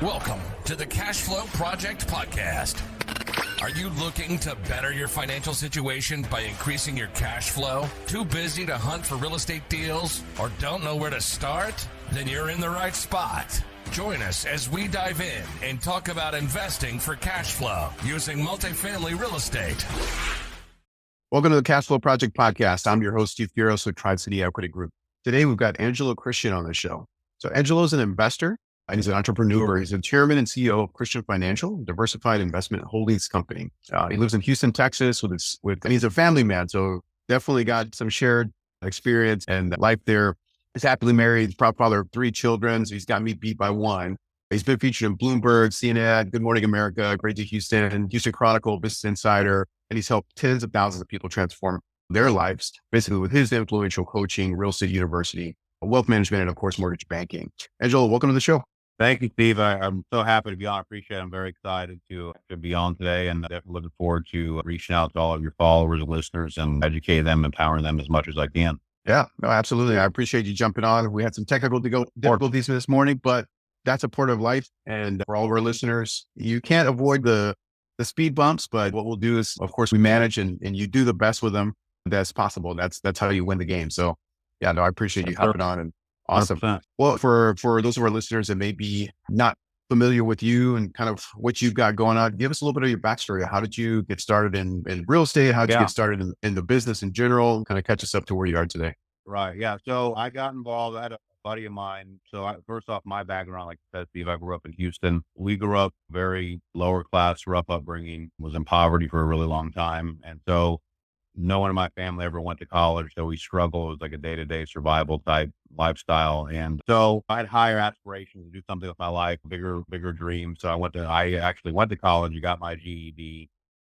Welcome to the Cashflow Project podcast. Are you looking to better your financial situation by increasing your cash flow? Too busy to hunt for real estate deals or don't know where to start? Then you're in the right spot. Join us as we dive in and talk about investing for cash flow using multifamily real estate. Welcome to the Cashflow Project podcast. I'm your host, Steve Guerrero with Tri-City Equity Group. Today, we've got Angelo Christian on the show. So Angelo is an investor and he's an entrepreneur. He's the chairman and CEO of Christian Financial, Diversified Investment Holdings Company. He lives in Houston, Texas and he's a family man. So definitely got some shared experience and life there. He's happily married, proud father of 3 children. So he's got me beat by 1. He's been featured in Bloomberg, CNN, Good Morning America, Great Day Houston, Houston Chronicle, Business Insider, and he's helped tens of thousands of people transform their lives, basically with his influential coaching, real estate university, wealth management, and of course, mortgage banking. Angelo, welcome to the show. Thank you, Steve. I'm so happy to be on. I appreciate it. I'm very excited to be on today and definitely looking forward to reaching out to all of your followers and listeners and educating them, empowering them as much as I can. Yeah, no, absolutely. I appreciate you jumping on. We had some technical difficulties this morning, but that's a part of life. And for all of our listeners, you can't avoid the speed bumps, but what we'll do is, of course, we manage and you do the best with them that's possible. That's how you win the game. So yeah, no, I appreciate you hopping on and awesome. 100%. Well, for those of our listeners that may be not familiar with you and kind of what you've got going on, give us a little bit of your backstory. How did you get started in real estate? How did you get started in the business in general? Kind of catch us up to where you are today. Right. Yeah. So I got involved. I had a buddy of mine. So first off, my background, like I said, Steve, I grew up in Houston. We grew up very lower class, rough upbringing, was in poverty for a really long time. And so no one in my family ever went to college. So we struggled. It was like a day-to-day survival type lifestyle. And so I had higher aspirations to do something with my life, bigger dreams. So I actually went to college and got my GED.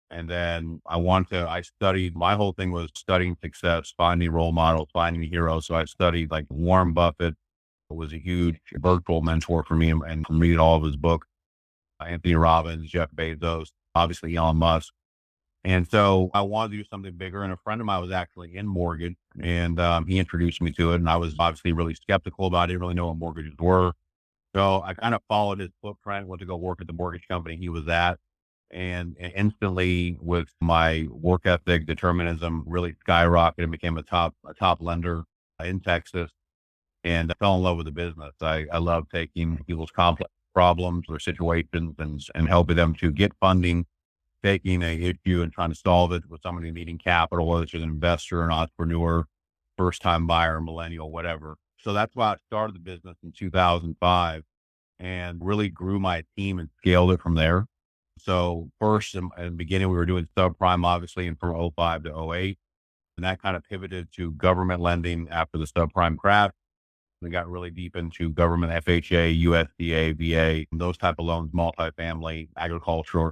And then I studied, my whole thing was studying success, finding role models, finding heroes. So I studied like Warren Buffett was a huge virtual mentor for me and from reading all of his books, Anthony Robbins, Jeff Bezos, obviously Elon Musk. And so I wanted to do something bigger. And a friend of mine was actually in mortgage and he introduced me to it. And I was obviously really skeptical about it. I didn't really know what mortgages were. So I kind of followed his footprint, went to go work at the mortgage company he was at. And instantly with my work ethic, determinism really skyrocketed and became a top lender in Texas. And I fell in love with the business. I love taking people's complex problems or situations and helping them to get funding, taking a issue and trying to solve it with somebody needing capital, whether it's an investor, an entrepreneur, first time buyer, millennial, whatever. So that's why I started the business in 2005 and really grew my team and scaled it from there. So first in the beginning, we were doing subprime, obviously, and from 05 to 08. And that kind of pivoted to government lending after the subprime crash. We got really deep into government FHA, USDA, VA, those type of loans, multifamily, agricultural,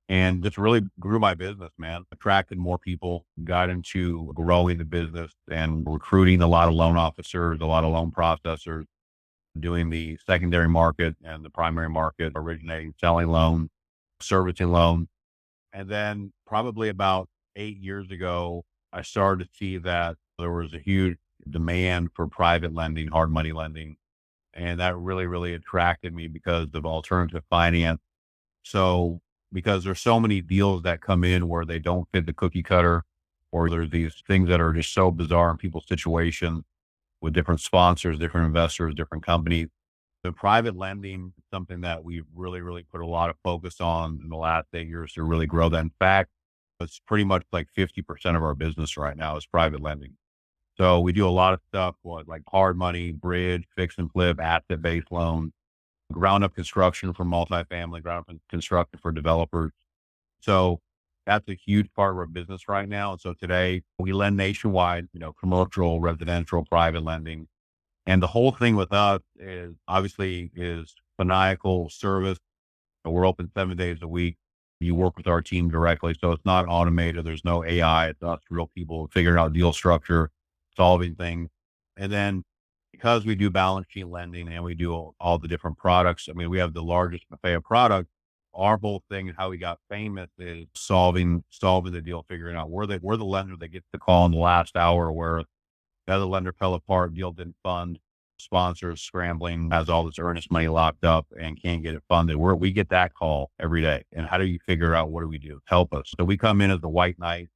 and just really grew my business, man. Attracted more people, got into growing the business and recruiting a lot of loan officers, a lot of loan processors, doing the secondary market and the primary market, originating, selling loans, servicing loans. And then probably about 8 years ago, I started to see that there was a huge demand for private lending, hard money lending. And that really, really attracted me because of alternative finance. So because there's so many deals that come in where they don't fit the cookie cutter, or there's these things that are just so bizarre in people's situations with different sponsors, different investors, different companies. The private lending is something that we've really, really put a lot of focus on in the last 8 years to really grow that. In fact, it's pretty much like 50% of our business right now is private lending. So we do a lot of stuff like hard money, bridge, fix and flip, asset-based loans, ground up construction for multifamily, ground up construction for developers. So that's a huge part of our business right now. And so today we lend nationwide, commercial, residential, private lending. And the whole thing with us is maniacal service. We're open 7 days a week. You work with our team directly. So it's not automated. There's no AI. It's us real people figuring out deal structure, solving things. And then because we do balance sheet lending and we do all the different products, I mean, we have the largest buffet of products. Our whole thing and how we got famous is solving the deal, figuring out we're the lender that gets the call in the last hour where the other lender fell apart, deal didn't fund. sponsors scrambling, has all this earnest money locked up and can't get it funded. We get that call every day. And how do you figure out, what do we do? Help us. So we come in as the white knight,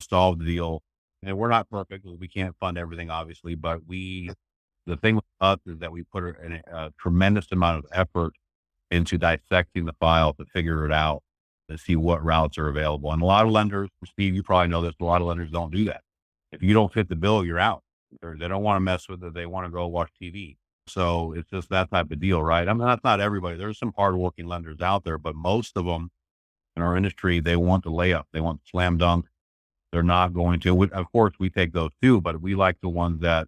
solve the deal. And we're not perfect. We can't fund everything, obviously, but the thing with us is that we put a tremendous amount of effort into dissecting the file to figure it out, to see what routes are available. And a lot of lenders, Steve, you probably know this, a lot of lenders don't do that. If you don't fit the bill, you're out. They don't want to mess with it. They want to go watch TV. So it's just that type of deal, right? I mean, that's not everybody. There's some hardworking lenders out there, but most of them in our industry, they want the layup. They want the slam dunk. They're not going to. Of course, we take those too, but we like the ones that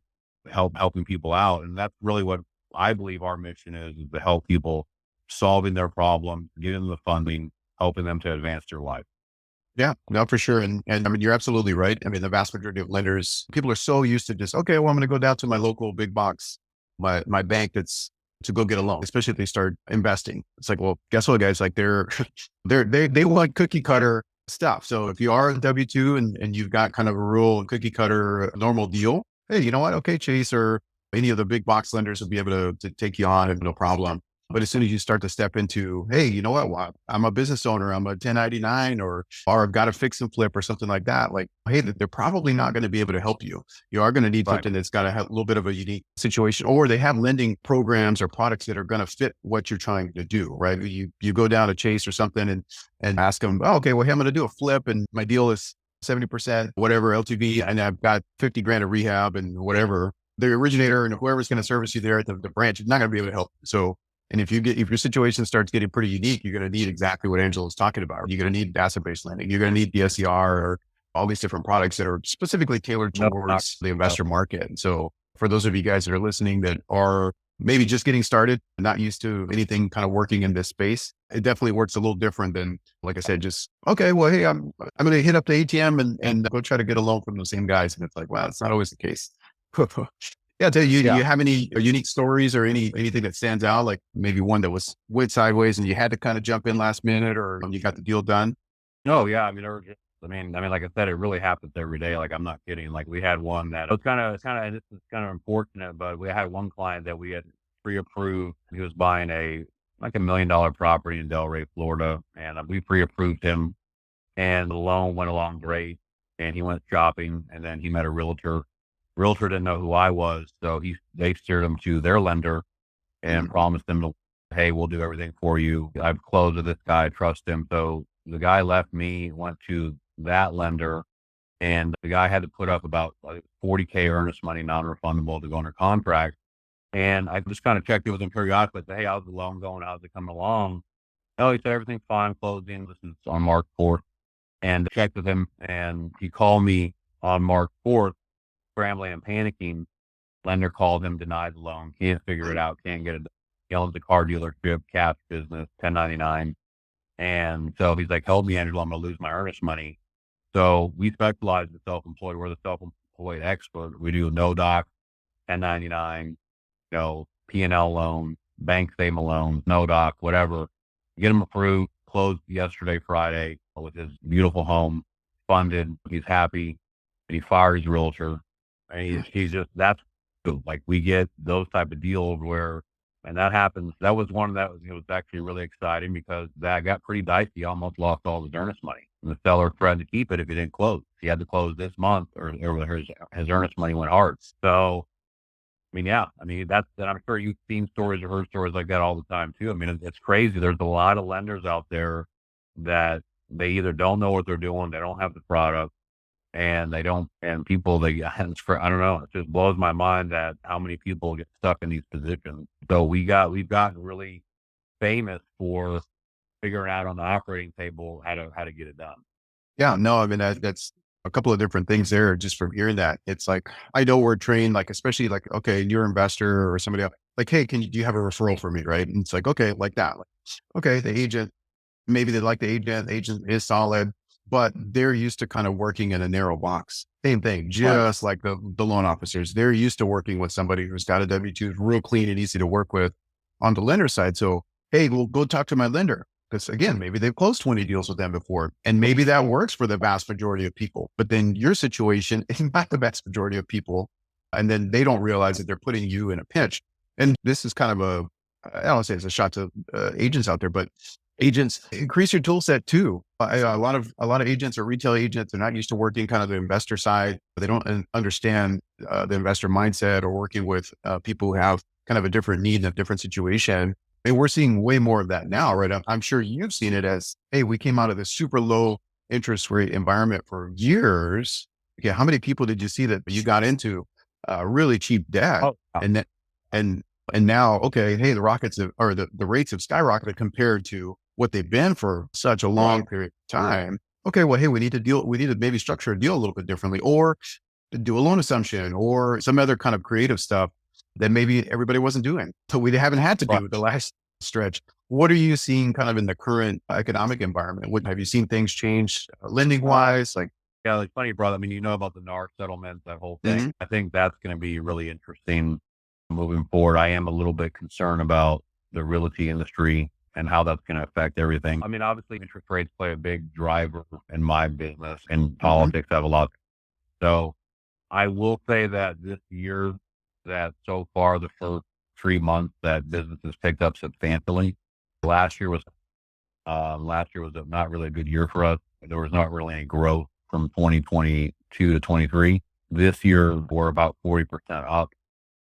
helping people out. And that's really what I believe our mission is to help people solving their problems, getting them the funding, helping them to advance their life. Yeah, no, for sure. And I mean, you're absolutely right. I mean, the vast majority of lenders, people are so used to just, okay, well, I'm going to go down to my local big box, my bank that's to go get a loan, especially if they start investing. It's like, well, guess what, guys? Like they want cookie cutter stuff. So if you are a W-2 and you've got kind of a rural cookie cutter normal deal, hey, you know what? Okay, Chase or any of the big box lenders will be able to take you on, and no problem. But as soon as you start to step into, hey, you know what? Well, I'm a business owner, I'm a 1099 or I've got a fix and flip or something like that. Like, hey, they're probably not going to be able to help you. You are going to need something that's got a little bit of a unique situation, or they have lending programs or products that are going to fit what you're trying to do, right? You go down to Chase or something and ask them, oh, okay, well, hey, I'm going to do a flip and my deal is 70%, whatever LTV, and I've got 50 grand of rehab and whatever. The originator and whoever's going to service you there at the branch is not going to be able to help. So, and if your situation starts getting pretty unique, you're going to need exactly what Angelo is talking about. You're going to need asset-based lending. You're going to need DSCR or all these different products that are specifically tailored towards the investor market. And so for those of you guys that are listening that are maybe just getting started, not used to anything kind of working in this space, it definitely works a little different than, like I said, just, okay, well, hey, I'm going to hit up the ATM and go try to get a loan from the same guys. And it's like, wow, it's not always the case. Yeah, do you have any unique stories or anything that stands out? Like maybe one that went sideways and you had to kind of jump in last minute, or you got the deal done? No, yeah. I mean, like I said, it really happens every day. Like, I'm not kidding. Like, we had one that was this is kind of unfortunate, but we had one client that we had pre-approved. He was buying like $1 million property in Delray, Florida. And we pre-approved him, and the loan went along great. And he went shopping, and then he met a realtor. Realtor didn't know who I was. So they steered him to their lender and promised them hey, we'll do everything for you. I've closed with this guy. I trust him. So the guy left me, went to that lender, and the guy had to put up about $40K earnest money, non-refundable, to go under contract. And I just kind of checked in with him periodically. Said, hey, how's the loan going? How's it coming along? Oh, he said, everything's fine, closing. This is on March 4th. And I checked with him, and he called me on March 4th, scrambling and panicking. Lender called him, denied the loan, can't figure it out, can't get it. He owns a car dealership, cash business, 1099. And so he's like, help me, Angelo, I'm going to lose my earnest money. So we specialize in self-employed. We're the self-employed expert. We do no doc, 1099, P&L loan, bank statement loans, no doc, whatever. Get him approved, closed yesterday, Friday, with his beautiful home, funded. He's happy. And he fired his realtor. And he's just, that's like, we get those type of deals where, and that happens. That was one that it was actually really exciting because that got pretty dicey. He almost lost all his earnest money. And the seller threatened to keep it if he didn't close. He had to close this month or his earnest money went hard. So, and I'm sure you've seen stories or heard stories like that all the time too. I mean, it's crazy. There's a lot of lenders out there that they either don't know what they're doing, they don't have the product, and I don't know. It just blows my mind that how many people get stuck in these positions. So we've gotten really famous for figuring out on the operating table how to get it done. Yeah, no, I mean, that's a couple of different things there just from hearing that. It's like, I know we're trained, like, especially like, okay, you're an investor or somebody else, like, hey, do you have a referral for me? Right. And it's like, okay, like that, like, okay, the agent, maybe they like the agent is solid, but they're used to kind of working in a narrow box. Same thing, just like the loan officers, they're used to working with somebody who's got a W-2, real clean and easy to work with on the lender side. So, hey, we'll go talk to my lender. Because again, maybe they've closed 20 deals with them before, and maybe that works for the vast majority of people. But then your situation is not the vast majority of people. and then they don't realize that they're putting you in a pinch. And this is kind of I don't want to say it's a shot to agents out there, but agents, increase your tool set too. A lot of agents are retail agents. They're not used to working kind of the investor side. They don't understand the investor mindset or working with people who have kind of a different need and a different situation. And we're seeing way more of that now, right? I'm sure you've seen it as, hey, we came out of this super low interest rate environment for years. Okay, how many people did you see that you got into really cheap debt, and that and now, okay, hey, the rates have skyrocketed compared to what they've been for such a long period of time. Okay, well, hey, we need to maybe structure a deal a little bit differently, or to do a loan assumption, or some other kind of creative stuff that maybe everybody wasn't doing. So we haven't had to do the last stretch. What are you seeing kind of in the current economic environment? Have you seen things change lending wise? Like, Yeah, like funny, brother. I mean, you know about the NAR settlement, that whole thing. I think that's going to be really interesting moving forward. I am a little bit concerned about the realty industry and how that's going to affect everything. I mean, obviously interest rates play a big driver in my business, and politics have a lot. So I will say that this year, that so far the first 3 months, that business has picked up substantially. Last year was not really a good year for us. There was not really any growth from 2022 to 23. This year we're about 40% up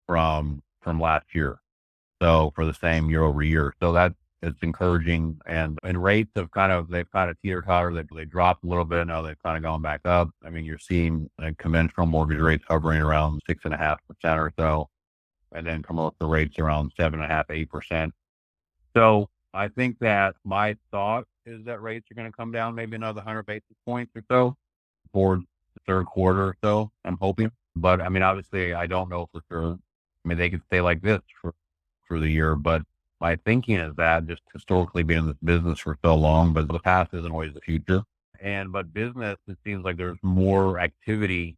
from last year. So for the same year over year. So that it's encouraging, and rates they've kind of teeter-totter. They dropped a little bit. Now they've kind of gone back up. I mean, you're seeing conventional mortgage rates hovering around 6.5% or so, and then commercial rates around 7.5%, 8%. So I think that my thought is that rates are going to come down maybe another 100 basis points or so for the third quarter or so, I'm hoping. But I mean, obviously I don't know for sure. I mean, they could stay like this for the year, but my thinking is that, just historically being in this business for so long, but the past isn't always the future. But business, it seems like there's more activity,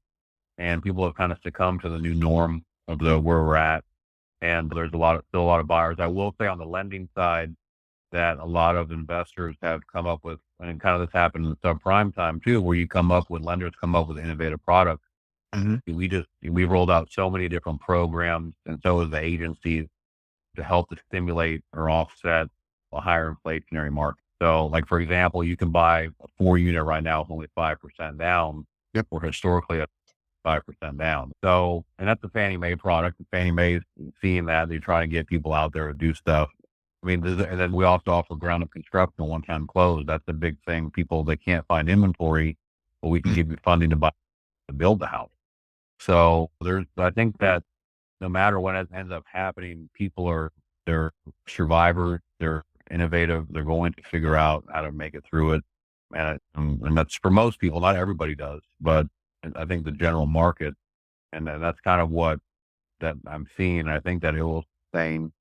and people have kind of succumbed to the new norm of where we're at. And there's still a lot of buyers. I will say on the lending side that a lot of investors have come up with, and kind of this happened in the subprime time too, where lenders come up with innovative products. We rolled out so many different programs, and so has the agencies, to help to stimulate or offset a higher inflationary market. So like, for example, you can buy a 4-unit right now with only 5% down. Yep. Or historically at 5% down. So, and that's a Fannie Mae product. Fannie Mae's seeing that. They try to get people out there to do stuff. I mean, and then we also offer ground up construction, one-time close. That's a big thing. People, they can't find inventory, but we can give you funding to build the house. So I think that no matter what ends up happening, they're survivors, they're innovative, they're going to figure out how to make it through it. And that's for most people. Not everybody does, but I think the general market, and that's kind of what that I'm seeing. I think that it will sustain.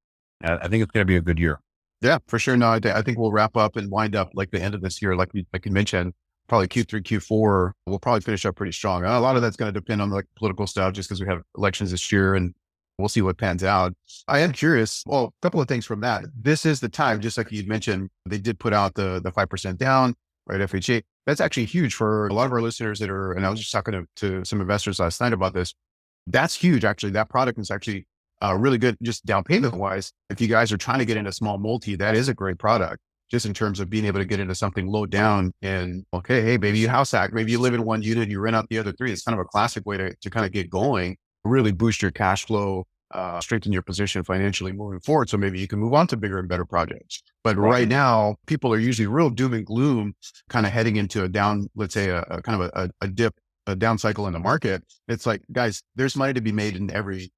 I think it's going to be a good year. Yeah, for sure. No, I think we'll wrap up and wind up like the end of this year, like you mentioned, probably Q3, Q4. We'll probably finish up pretty strong. A lot of that's going to depend on like political stuff, just because we have elections this year, and we'll see what pans out. I am curious. Well, a couple of things from that. This is the time, just like you mentioned, they did put out the 5% down, right? FHA. That's actually huge for a lot of our listeners and I was just talking to some investors last night about this. That's huge. Actually, that product is actually really good, just down payment wise. If you guys are trying to get into small multi, that is a great product, just in terms of being able to get into something low down. And okay, hey, maybe you house hack, maybe you live in one unit, you rent out the other 3. It's kind of a classic way to kind of get going, really boost your cash flow, strengthen your position financially moving forward. So maybe you can move on to bigger and better projects. But right now, people are usually real doom and gloom, kind of heading into a down, let's say a kind of a dip, a down cycle in the market. It's like, guys, there's money to be made in every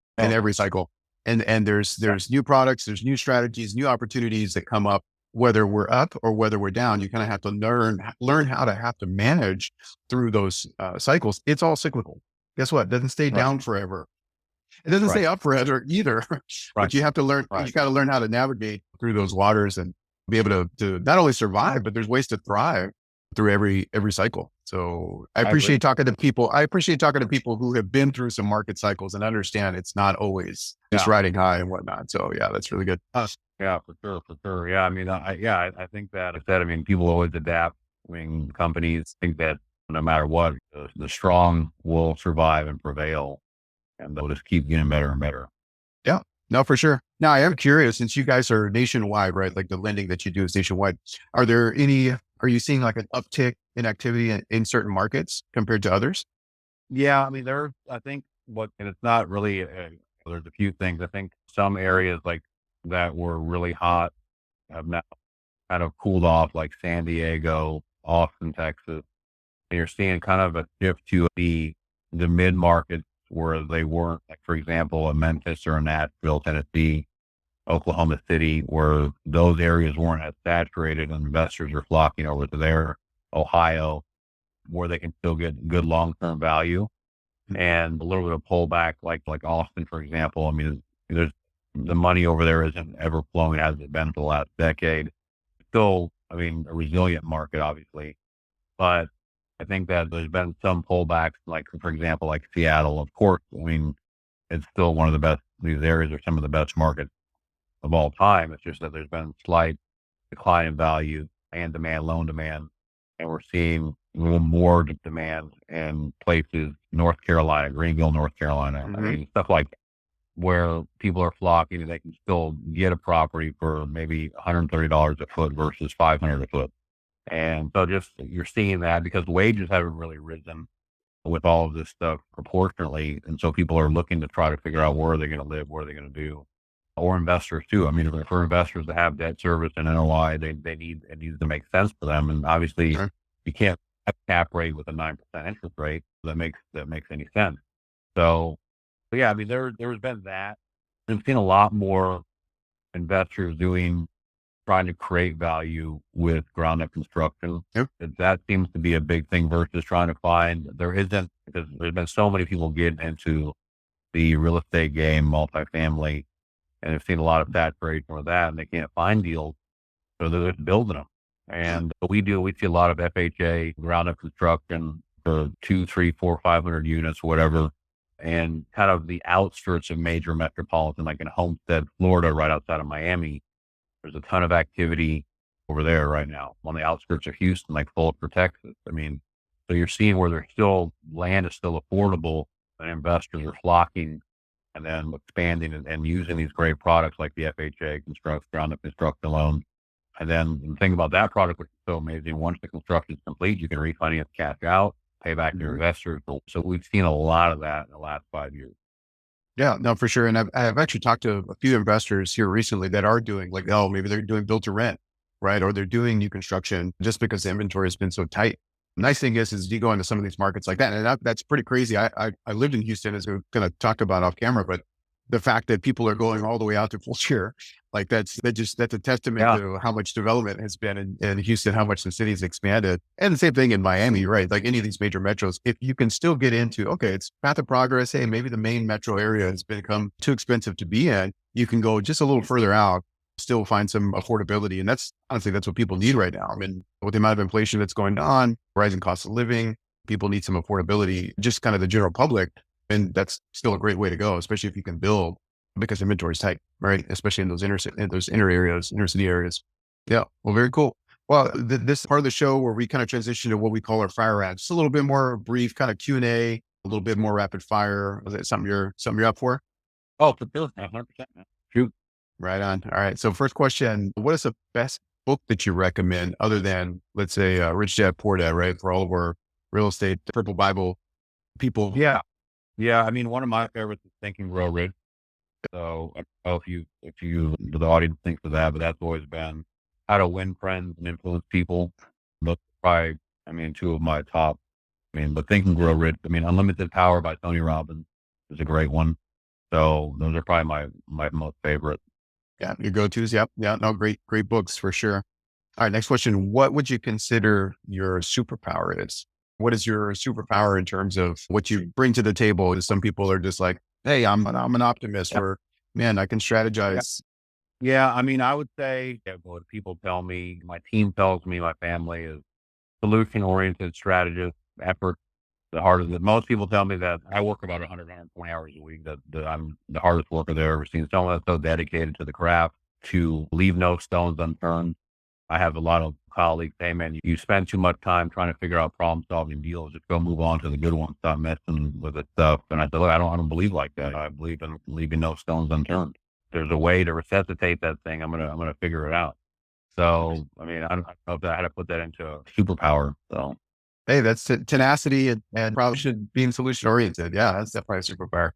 cycle. And there's new products, there's new strategies, new opportunities that come up, whether we're up or whether we're down. You kind of have to learn how to have to manage through those cycles. It's all cyclical. Guess what? It doesn't stay down forever. It doesn't stay up forever either. But you have to learn, you got to learn how to navigate through those waters and be able to not only survive, but there's ways to thrive through every cycle. So I appreciate talking to people. I appreciate talking to people who have been through some market cycles and understand it's not always just riding high and whatnot. So yeah, that's really good. Yeah, for sure. Yeah. I mean, I think that, I mean, people always adapt. I mean, companies think that no matter what, the strong will survive and prevail. and they'll just keep getting better and better. Yeah, no, for sure. Now I am curious, since you guys are nationwide, right? Like the lending that you do is nationwide. Are you seeing like an uptick in activity in certain markets compared to others? Yeah, I mean, I think and it's not really, there's a few things. I think some areas like that were really hot have now kind of cooled off, like San Diego, Austin, Texas. And you're seeing kind of a shift to the mid markets where they weren't, like, for example, a Memphis or a Nashville, Tennessee, Oklahoma City, where those areas weren't as saturated and investors are flocking over to there, Ohio, where they can still get good long-term value and a little bit of pullback, like Austin, for example. I mean, there's the money over there isn't ever flowing as it's been for the last decade. Still, I mean, a resilient market, obviously, but I think that there's been some pullbacks, like, for example, like Seattle. Of course, I mean, it's still one of the best. These areas are some of the best markets of all time. It's just that there's been slight decline in value and demand, loan demand, and we're seeing a little more demand in places, North Carolina, Greenville, North Carolina. I mean, stuff like that, where people are flocking and they can still get a property for maybe $130 a foot versus $500 a foot. And so just you're seeing that because wages haven't really risen with all of this stuff proportionately. And so people are looking to try to figure out where are they going to live, what are they going to do, or investors too. I mean, for investors to have debt service and NOI, it needs to make sense for them. And obviously you can't have a cap rate with a 9% interest rate that makes any sense. So yeah, I mean, there's been that. I've seen a lot more investors trying to create value with ground up construction. Yep. That seems to be a big thing versus trying to find, because there's been so many people getting into the real estate game, multifamily, and I've seen a lot of saturation with that, and they can't find deals, so they're just building them. And we see a lot of FHA ground up construction for 2, 3, 4, 500 units, whatever, and kind of the outskirts of major metropolitan, like in Homestead, Florida, right outside of Miami. There's a ton of activity over there right now on the outskirts of Houston, like Fulton, Texas. I mean, so you're seeing where land is still affordable and investors are flocking and then expanding and using these great products like the FHA ground up construction loan. And then the thing about that product, which is so amazing, once the construction is complete, you can refinance, cash out, pay back your investors. So we've seen a lot of that in the last 5 years. Yeah, no, for sure. And I've actually talked to a few investors here recently that are doing like, oh, maybe they're doing build to rent, right? Or they're doing new construction just because the inventory has been so tight. Nice thing is you go into some of these markets like that, and that's pretty crazy. I lived in Houston, as we're going to talk about off camera, but the fact that people are going all the way out to Fulshire, like that's a testament to how much development has been in Houston, how much the city has expanded. And the same thing in Miami, right? Like any of these major metros, if you can still get into, okay, it's path of progress. Hey, maybe the main metro area has become too expensive to be in. You can go just a little further out, still find some affordability. And that's honestly, that's what people need right now. I mean, with the amount of inflation that's going on, rising cost of living, people need some affordability, just kind of the general public. And that's still a great way to go, especially if you can build, because inventory is tight, right? Especially in those inner city areas. Yeah. Well, very cool. Well, this part of the show where we kind of transition to what we call our fire round, just a little bit more brief kind of Q&A, a little bit more rapid fire. Is that something you're up for? Oh, for sure. 100%. Shoot. Right on. All right. So first question, what is the best book that you recommend other than, let's say, Rich Dad, Poor Dad, right? For all of our real estate, Purple Bible people. Yeah. Yeah. I mean, one of my favorites is Think and Grow Rich. So I don't know if the audience thinks of that, but that's always been how to win friends and influence people. Those are probably, I mean, two of my top. I mean, but Think and Grow Rich. I mean, Unlimited Power by Tony Robbins is a great one. So those are probably my most favorite. Yeah, your go-tos. Yep. Yeah. No, great books for sure. All right. Next question. What would you consider your superpower is? What is your superpower in terms of what you bring to the table? Some people are just like, hey, I'm an optimist, or man, I can strategize. Yeah. I mean, I would say what people tell me, my team tells me, my family is solution-oriented, strategist, effort. The hardest that most people tell me that I work about 120 hours a week, that I'm the hardest worker they've ever seen. Someone that's so dedicated to the craft, to leave no stones unturned. I have a lot of colleagues, hey man, you spend too much time trying to figure out problem solving deals. Just go move on to the good ones. Stop messing with the stuff. And I said, look, I don't believe like that. I believe in leaving no stones unturned. There's a way to resuscitate that thing. I'm gonna figure it out. So I mean, I don't know if I had to put that into a superpower. So Hey, that's tenacity and probably should be solution oriented. Yeah, that's definitely a superpower.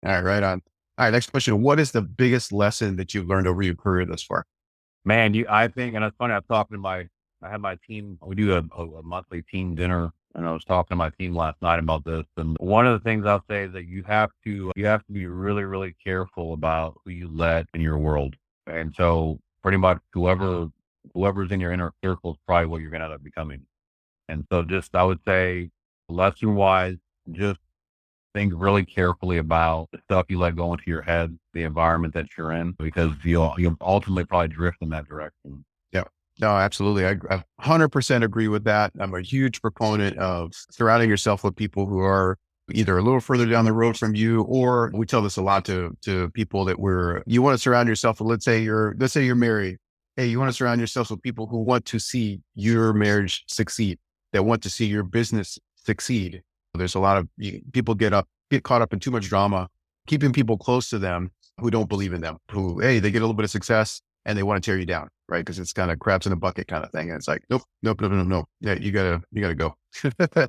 All right, right on. All right, next question. What is the biggest lesson that you've learned over your career thus far? man, I think, and it's funny. I had my team. We do a monthly team dinner, and I was talking to my team last night about this. And one of the things I'll say is that you have to be really, really careful about who you let in your world. And so, pretty much whoever's in your inner circle is probably what you're going to end up becoming. And so, just I would say, lesson wise, just think really carefully about the stuff you let go into your head, the environment that you're in, because you'll ultimately probably drift in that direction. Yeah, no, absolutely. I 100% agree with that. I'm a huge proponent of surrounding yourself with people who are either a little further down the road from you, or we tell this a lot to people that you want to surround yourself with, let's say you're married. Hey, you want to surround yourself with people who want to see your marriage succeed, that want to see your business succeed. There's a lot of people get caught up in too much drama, keeping people close to them who don't believe in them, who, hey, they get a little bit of success and they want to tear you down, right? Because it's kind of crabs in a bucket kind of thing. And it's like, nope, nope, nope, nope, nope. Yeah, you gotta go.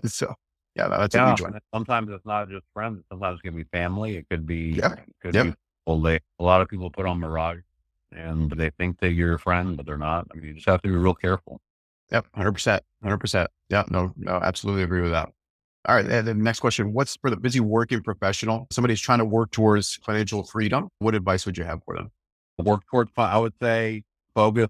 So yeah, that's a Yeah, huge one. and sometimes it's not just friends. Sometimes it can be family. It could be, Yep. it could Yep. be people. A lot of people put on mirage, and they think that you're a friend, but they're not. I mean, you just have to be real careful. Yep. 100%. 100%. Yeah. No, absolutely agree with that. All right. And the next question, what's for the busy working professional? Somebody's trying to work towards financial freedom. What advice would you have for them? Work towards, I would say, focus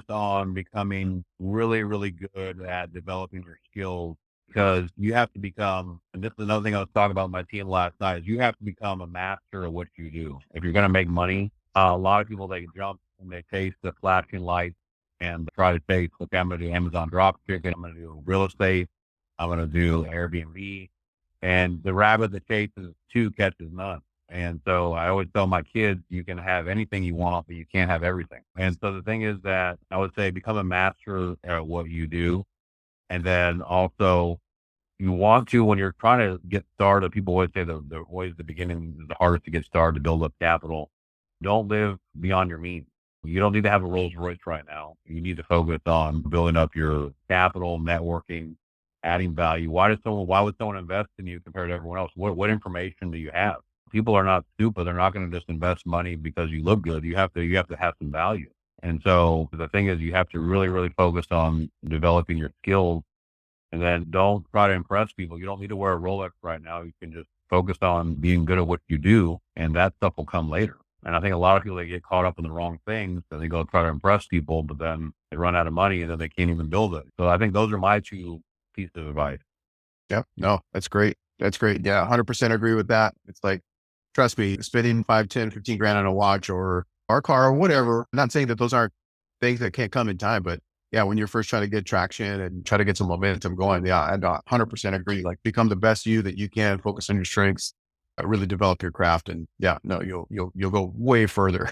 on becoming really, really good at developing your skills, because you have to become, and this is another thing I was talking about with my team last night, is you have to become a master of what you do. If you're going to make money, a lot of people, they jump and they chase the flashing lights and try to say, okay, I'm going to do Amazon dropshipping, I'm going to do real estate, I'm going to do Airbnb. And the rabbit that chases two catches none. And so I always tell my kids, you can have anything you want, but you can't have everything. And so the thing is that I would say become a master at what you do. And then also you want to, when you're trying to get started, people always say always the beginning is the hardest to get started, to build up capital. Don't live beyond your means. You don't need to have a Rolls Royce right now. You need to focus on building up your capital, networking, adding value. Why would someone invest in you compared to everyone else? What information do you have? People are not stupid. They're not going to just invest money because you look good. You have to have some value. And so the thing is, you have to really, really focus on developing your skills, and then don't try to impress people. You don't need to wear a Rolex right now. You can just focus on being good at what you do, and that stuff will come later. And I think a lot of people, they get caught up in the wrong things, and they go try to impress people, but then they run out of money and then they can't even build it. So I think those are my two pieces of advice. Yeah, no, that's great. That's great. Yeah. 100% agree with that. It's like, trust me, spending 5, 10, 15 grand on a watch or our car or whatever. I'm not saying that those aren't things that can't come in time, but yeah, when you're first trying to get traction and try to get some momentum going, yeah, I 100% agree. Like, become the best you that you can, focus on your strengths, really develop your craft. And yeah, no, you'll go way further.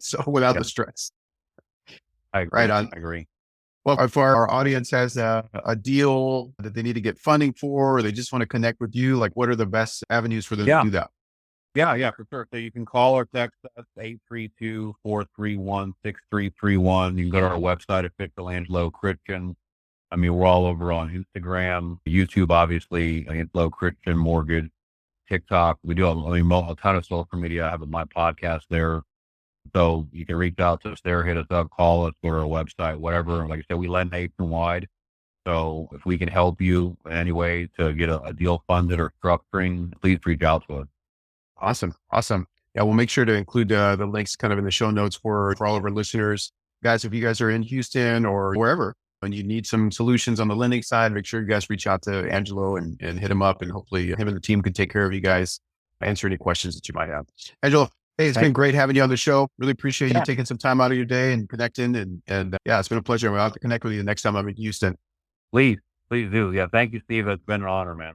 So without the stress. I agree. Right on. I agree. Well, if our audience has a deal that they need to get funding for, or they just want to connect with you, like, what are the best avenues for them to do that? Yeah, for sure. So you can call or text us 832-431-6331. You can go to our website at Angelo Christian. I mean, we're all over on Instagram, YouTube, obviously, Angelo Christian Mortgage, TikTok. We do a ton of social media. I have my podcast there. So you can reach out to us there, hit us up, call us, go to our website, whatever. Like I said, we lend nationwide. So if we can help you in any way to get a deal funded or structuring, please reach out to us. Awesome. Awesome. Yeah, we'll make sure to include the links kind of in the show notes for all of our listeners. Guys, if you guys are in Houston or wherever and you need some solutions on the lending side, make sure you guys reach out to Angelo and hit him up, and hopefully him and the team can take care of you guys, answer any questions that you might have. Angelo, hey, it's been great having you on the show. Really appreciate you taking some time out of your day and connecting. And yeah, it's been a pleasure. We'll have to connect with you the next time I'm in Houston. Please do. Yeah. Thank you, Steve. It's been an honor, man.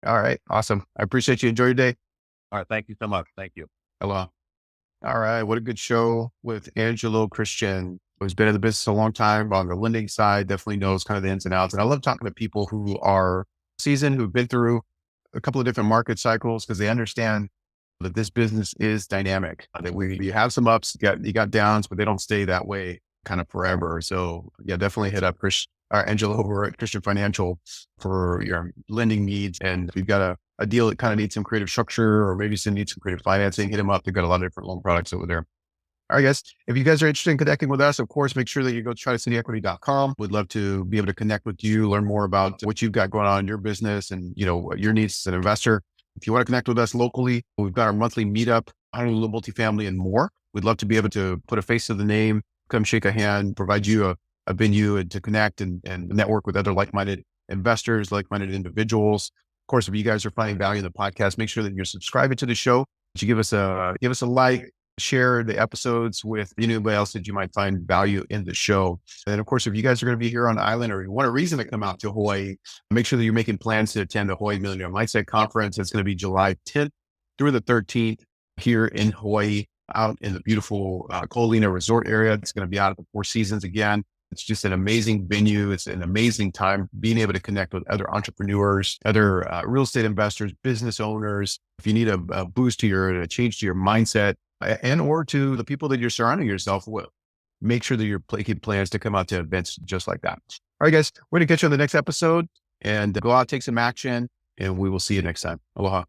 All right. Awesome. I appreciate you. Enjoy your day. All right. Thank you so much. Thank you. Hello. All right. What a good show with Angelo Christian. who's been in the business a long time on the lending side, definitely knows kind of the ins and outs. And I love talking to people who are seasoned, who've been through a couple of different market cycles because they understand that this business is dynamic. That you have some ups, you got downs, but they don't stay that way kind of forever. So yeah, definitely hit up Angelo over at Christian Financial for your lending needs. And if you've got a deal that kind of needs some creative structure, or maybe needs some creative financing, hit them up. They've got a lot of different loan products over there. All right, guys. If you guys are interested in connecting with us, of course, make sure that you go to TriCityEquity.com. We'd love to be able to connect with you, learn more about what you've got going on in your business and, what your needs as an investor. If you want to connect with us locally, we've got our monthly meetup, Honolulu multifamily and more. We'd love to be able to put a face to the name, come shake a hand, provide you a venue to connect and network with other like-minded investors, like-minded individuals. Of course, if you guys are finding value in the podcast, make sure that you're subscribing to the show, that you give us a like, share the episodes with anybody else that you might find value in the show. And of course, if you guys are going to be here on the island or you want a reason to come out to Hawaii, make sure that you're making plans to attend the Hawaii Millionaire Mindset Conference. It's going to be July 10th through the 13th here in Hawaii, out in the beautiful Kolina Resort area. It's going to be out at the Four Seasons again. It's just an amazing venue. It's an amazing time being able to connect with other entrepreneurs, other real estate investors, business owners. If you need a boost to a change to your mindset, and or to the people that you're surrounding yourself with, make sure that you're making plans to come out to events just like that. All right, guys, we're going to catch you on the next episode and go out, take some action, and we will see you next time. Aloha.